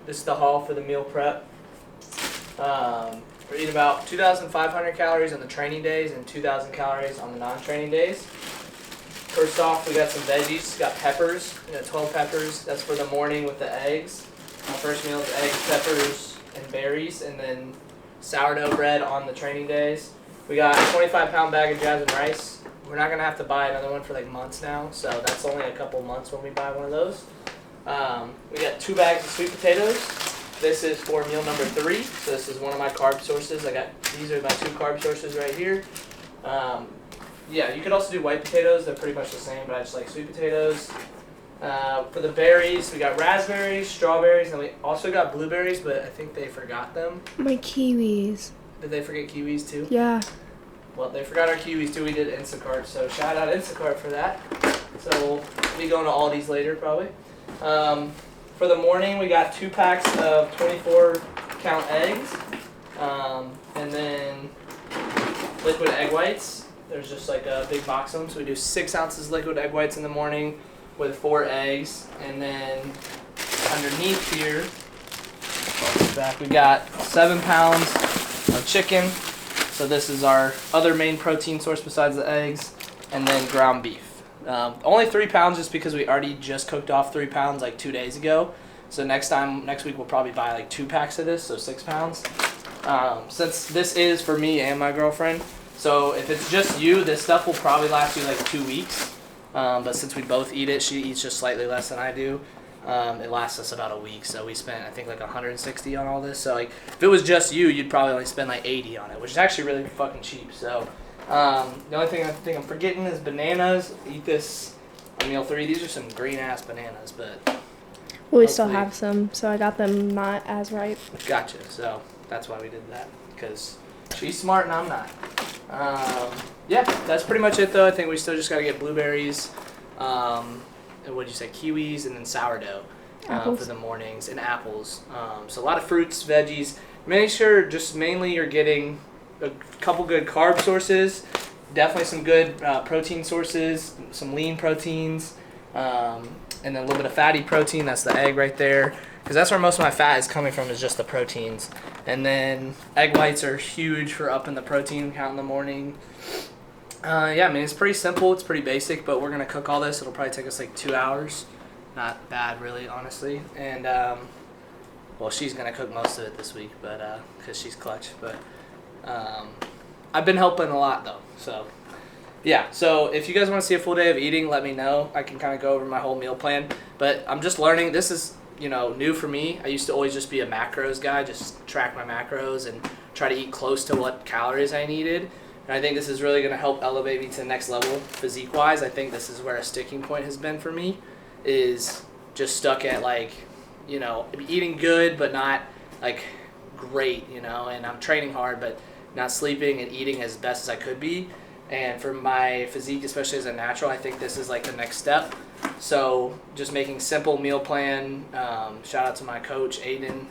This is the haul for the meal prep. We're eating about 2,500 calories on the training days and 2,000 calories on the non-training days. First off, we got some veggies. Got peppers. We got 12 peppers. That's for the morning with the eggs. My first meal is eggs, peppers, and berries, and then sourdough bread on the training days. We got a 25-pound bag of jasmine rice. We're not gonna have to buy another one for like months now, so that's only a couple months when we buy one of those. We got 2 bags of sweet potatoes. This is for meal number 3. So this is one of my carb sources. These are my 2 carb sources right here. Yeah, you could also do white potatoes. They're pretty much the same, but I just like sweet potatoes. For the berries, we got raspberries, strawberries, and we also got blueberries, but I think they forgot them. My kiwis. Did they forget kiwis too? Yeah. Well, they forgot our kiwis too. We did Instacart, so shout out Instacart for that. So we'll be going to Aldi's later probably. For the morning, we got 2 packs of 24-count eggs, and then liquid egg whites. There's just like a big box of them, so we do 6 ounces liquid egg whites in the morning with 4 eggs, and then underneath here, we got 7 pounds of chicken. So this is our other main protein source besides the eggs, and then ground beef. Only 3 pounds just because we already just cooked off 3 pounds like 2 days ago. So next week we'll probably buy like 2 packs of this, so 6 pounds. Since this is for me and my girlfriend, so if it's just you, this stuff will probably last you like 2 weeks. But since we both eat it, she eats just slightly less than I do. It lasts us about a week, so we spent I think like 160 on all this. So like if it was just you, you'd probably only spend like 80 on it, which is actually really fucking cheap. So the only thing I think I'm forgetting is bananas. Eat this on meal 3. These are some green ass bananas, but We still have some, so I got them not as ripe. Gotcha. So that's why we did that, because she's smart and I'm not. Yeah, that's pretty much it though. I think we still just gotta get blueberries, and what'd you say, kiwis, and then sourdough for the mornings, and apples. So a lot of fruits, veggies. Make sure just mainly you're getting a couple good carb sources, definitely some good protein sources, some lean proteins, and then a little bit of fatty protein. That's the egg right there, because that's where most of my fat is coming from, is just the proteins. And then egg whites are huge for upping the protein count in the morning. Yeah, I mean, it's pretty simple. It's pretty basic, but we're going to cook all this. It'll probably take us like 2 hours. Not bad, really, honestly. And, well, she's going to cook most of it this week, but because she's clutch. But I've been helping a lot, though. So, yeah. So if you guys want to see a full day of eating, let me know. I can kind of go over my whole meal plan. But I'm just learning. This is, new for me. I used to always just be a macros guy, just track my macros and try to eat close to what calories I needed. And I think this is really going to help elevate me to the next level physique-wise. I think this is where a sticking point has been for me, is just stuck at like, eating good but not like great, and I'm training hard but not sleeping and eating as best as I could be. And for my physique, especially as a natural, I think this is like the next step. So just making simple meal plan, shout out to my coach, Aiden,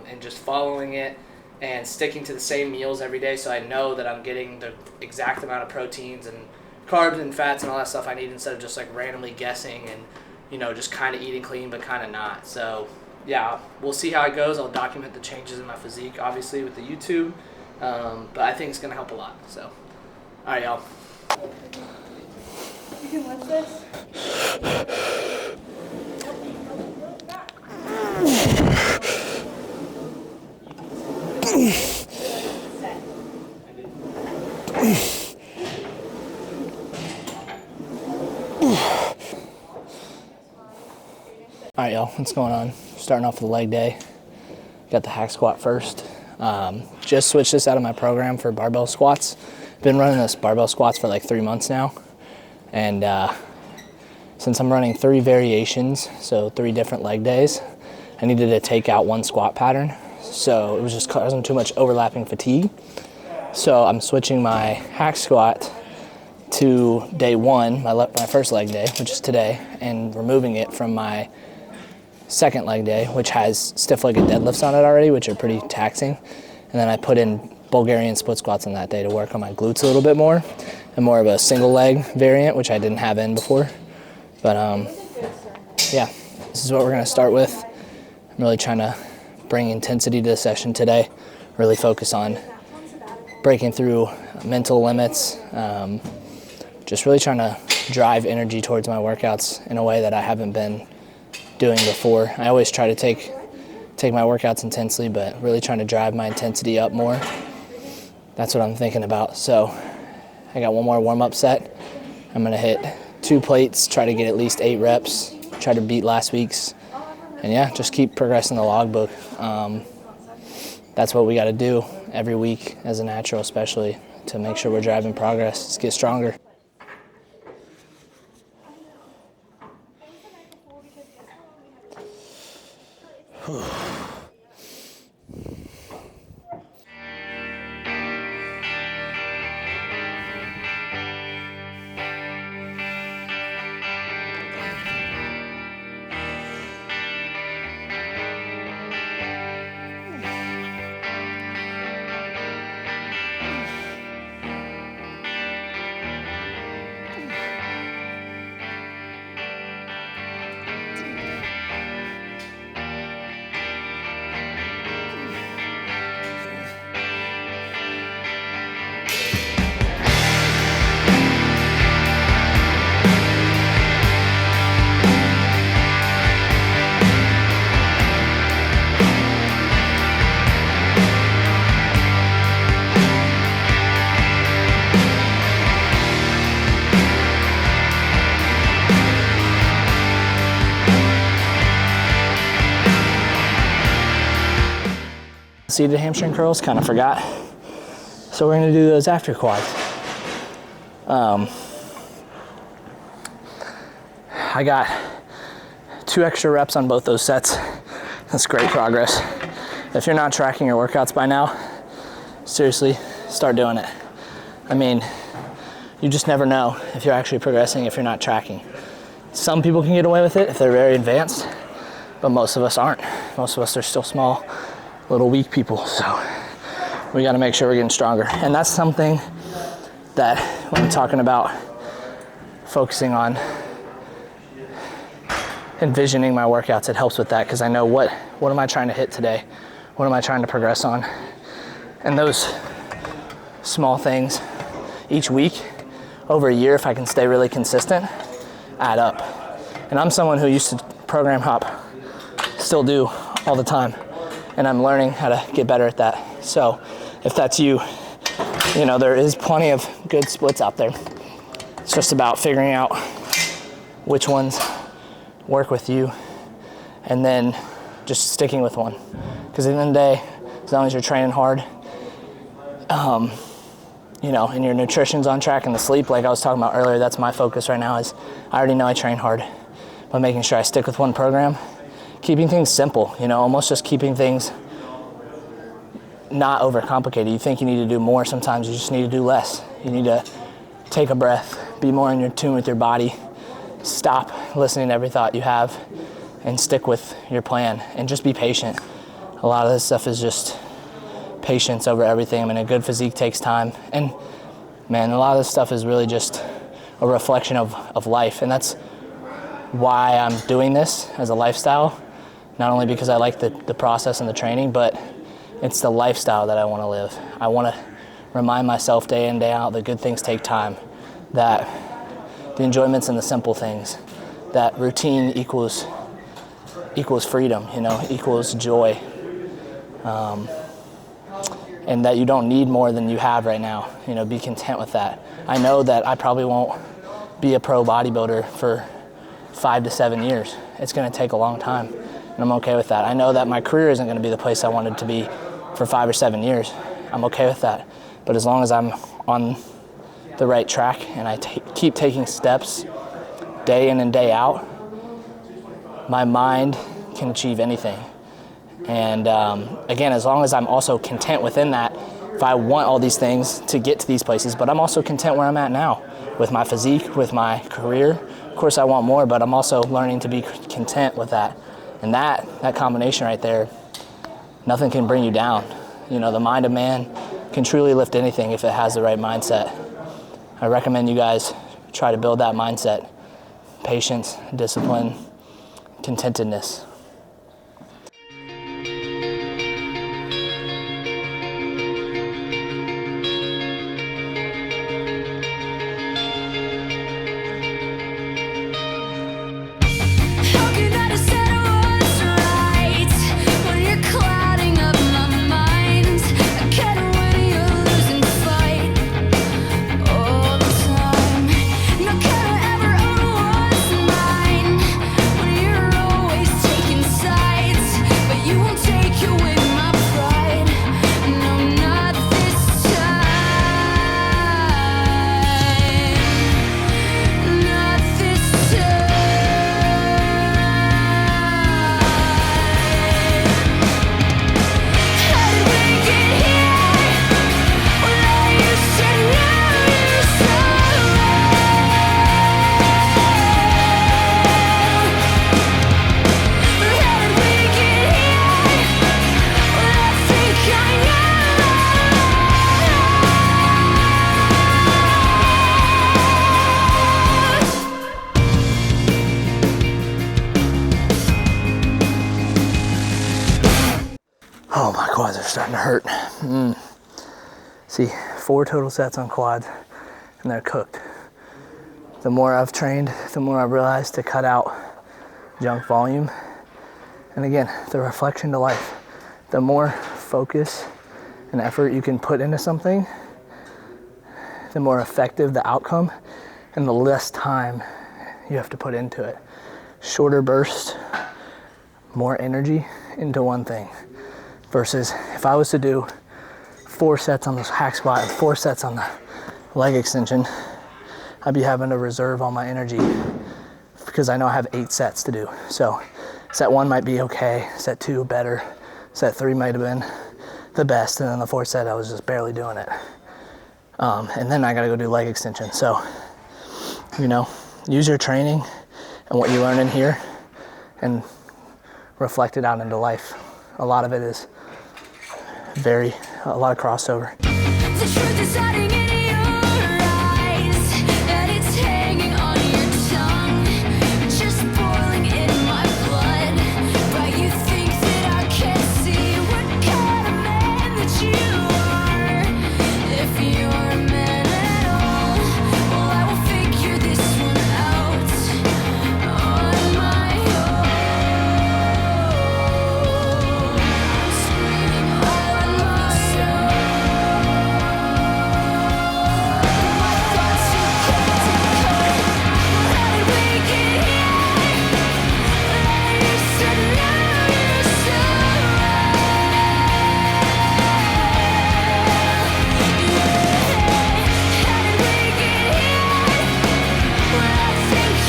and just following it and sticking to the same meals every day, so I know that I'm getting the exact amount of proteins and carbs and fats and all that stuff I need, instead of just like randomly guessing and just kind of eating clean but kind of not. So yeah, we'll see how it goes. I'll document the changes in my physique, obviously, with the YouTube, but I think it's gonna help a lot. So all right, y'all. You can lift this. All right, y'all, what's going on? Starting off with the leg day. Got the hack squat first. Just switched this out of my program for barbell squats. Been running this barbell squats for like 3 months now. And since I'm running 3 variations, so 3 different leg days, I needed to take out 1 squat pattern. So it was just causing too much overlapping fatigue. So I'm switching my hack squat to day 1, my first leg day, which is today, and removing it from my second leg day, which has stiff-legged deadlifts on it already, which are pretty taxing. And then I put in Bulgarian split squats on that day to work on my glutes a little bit more, and more of a single leg variant, which I didn't have in before. But yeah, this is what we're gonna start with. I'm really trying to bring intensity to the session today, really focus on breaking through mental limits, just really trying to drive energy towards my workouts in a way that I haven't been doing before. I always try to take my workouts intensely, but really trying to drive my intensity up more. That's what I'm thinking about. So I got one more warm-up set. I'm gonna hit 2 plates, try to get at least 8 reps, try to beat last week's, and yeah, just keep progressing the logbook. That's what we gotta do every week as a natural, especially to make sure we're driving progress. Let's get stronger. Seated hamstring curls, kind of forgot. So we're gonna do those after quads. I got 2 extra reps on both those sets. That's great progress. If you're not tracking your workouts by now, seriously, start doing it. I mean, you just never know if you're actually progressing if you're not tracking. Some people can get away with it if they're very advanced, but most of us aren't. Most of us are still small, little weak people, so we got to make sure we're getting stronger. And that's something that when I'm talking about focusing on envisioning my workouts, it helps with that, because I know what am I trying to hit today, what am I trying to progress on, and those small things each week over a year, if I can stay really consistent, add up. And I'm someone who used to program hop, still do all the time, and I'm learning how to get better at that. So if that's you, you know, there is plenty of good splits out there. It's just about figuring out which ones work with you and then just sticking with one. Because at the end of the day, as long as you're training hard, you know, and your nutrition's on track and the sleep, like I was talking about earlier, that's my focus right now. Is I already know I train hard, but making sure I stick with one program, keeping things simple, you know, almost just keeping things not overcomplicated. You think you need to do more, sometimes you just need to do less. You need to take a breath, be more in your tune with your body, stop listening to every thought you have, and stick with your plan, and just be patient. A lot of this stuff is just patience over everything. I mean, a good physique takes time, and man, a lot of this stuff is really just a reflection of life, and that's why I'm doing this as a lifestyle. Not only because I like the process and the training, but it's the lifestyle that I want to live. I want to remind myself day in, day out that good things take time, that the enjoyment's in the simple things, that routine equals freedom, you know, equals joy, and that you don't need more than you have right now. You know, be content with that. I know that I probably won't be a pro bodybuilder for 5 to 7 years. It's going to take a long time, and I'm okay with that. I know that my career isn't going to be the place I wanted to be for 5 or 7 years. I'm okay with that. But as long as I'm on the right track and I keep taking steps day in and day out, my mind can achieve anything. And again, as long as I'm also content within that, if I want all these things to get to these places, but I'm also content where I'm at now with my physique, with my career. Of course I want more, but I'm also learning to be content with that. And that combination right there, nothing can bring you down. You know, the mind of man can truly lift anything if it has the right mindset. I recommend you guys try to build that mindset. Patience, discipline, contentedness. starting to hurt. See, 4 total sets on quads, and they're cooked. The more I've trained, the more I've realized to cut out junk volume. And again, the reflection to life. The more focus and effort you can put into something, the more effective the outcome and the less time you have to put into it. Shorter bursts, more energy into one thing. Versus if I was to do 4 sets on this hack squat and 4 sets on the leg extension, I'd be having to reserve all my energy because I know I have 8 sets to do. So set 1 might be okay, set 2 better, set 3 might have been the best, and then the 4th set I was just barely doing it. And then I gotta go do leg extension. So, you know, use your training and what you learn in here and reflect it out into life. A lot of it is a lot of crossover. The truth is hiding in your eyes, and it's hanging on your tongue, just boiling in my blood. But you think that I can't see what kind of man that you are. If you're a man at all, well, I will figure this one out on my own. I'm screaming all on my own. My thoughts you can't decode. How did we get here? I used to know you so How did we get here? Well, I think I know.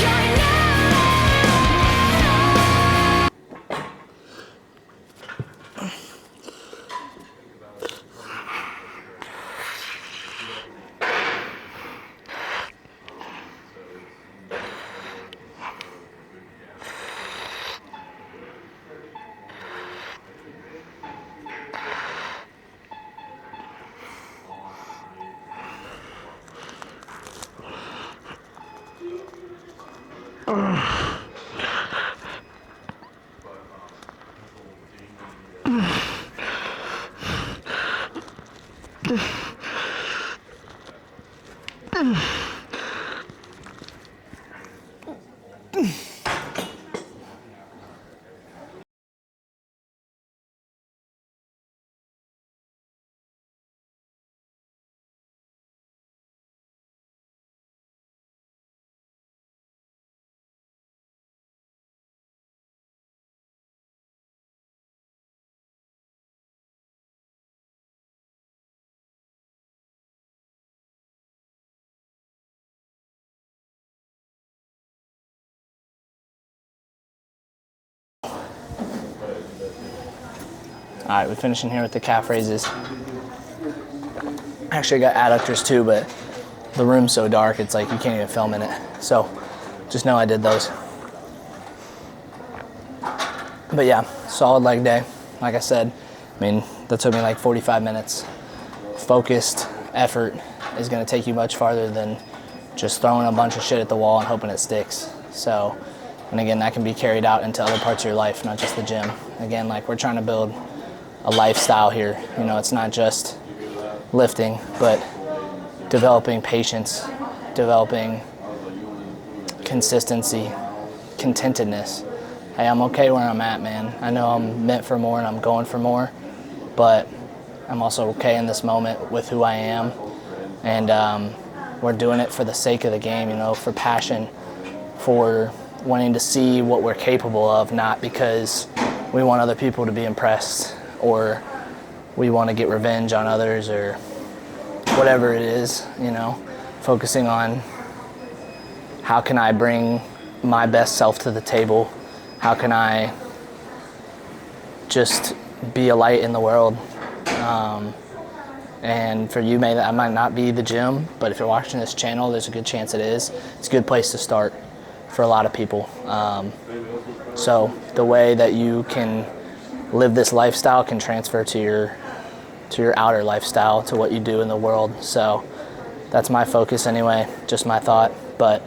All right, we're finishing here with the calf raises. Actually, I got adductors too, but the room's so dark, it's like you can't even film in it. So just know I did those. But yeah, solid leg day. Like I said, I mean, that took me like 45 minutes. Focused effort is gonna take you much farther than just throwing a bunch of shit at the wall and hoping it sticks. So, and again, that can be carried out into other parts of your life, not just the gym. Again, like we're trying to build a lifestyle here. You know, it's not just lifting, but developing patience, developing consistency, contentedness. Hey, I'm okay where I'm at, man. I know I'm meant for more and I'm going for more, but I'm also okay in this moment with who I am. And we're doing it for the sake of the game, you know, for passion, for wanting to see what we're capable of, not because we want other people to be impressed or we want to get revenge on others or whatever it is, you know, focusing on how can I bring my best self to the table? How can I just be a light in the world? And for you, I might not be the gym, but if you're watching this channel, there's a good chance it is. It's a good place to start for a lot of people. So the way that you can live this lifestyle can transfer to your outer lifestyle, to what you do in the world. So that's my focus anyway, just my thought. But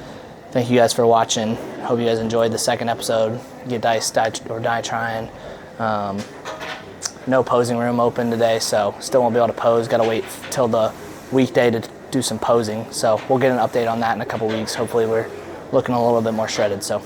thank you guys for watching. Hope you guys enjoyed the second episode. Get diced, die or die trying. no posing room open today, so still won't be able to pose. Got to wait till the weekday to do some posing. So we'll get an update on that in a couple weeks. Hopefully we're looking a little bit more shredded. So